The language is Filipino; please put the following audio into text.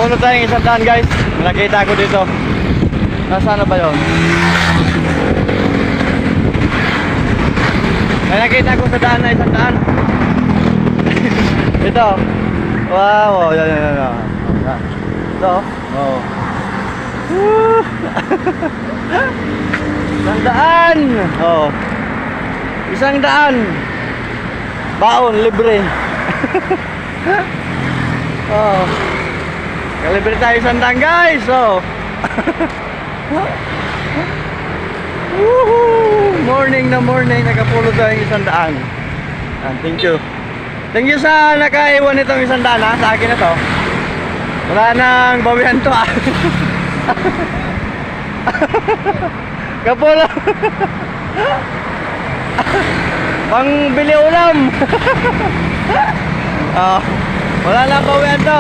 Nakapunod tayong isang daan guys. Nakita ko dito. Nasaan na ba yun? May nakita ko sa daan na isang daan. Ito. Wow, yan. Ito. Oh. Isang daan. Oh. Isang daan. Baon, libre. Oh. Libre tayo isang daan guys. Oh. Morning na morning, nakapulot tayo isang daan. Thank you. Thank you sa nakaiwan itong isang daan ha, sa akin na to. Wala nang bawian to ah. Kapulo. Pang bili ulam. Wala nang bawian to.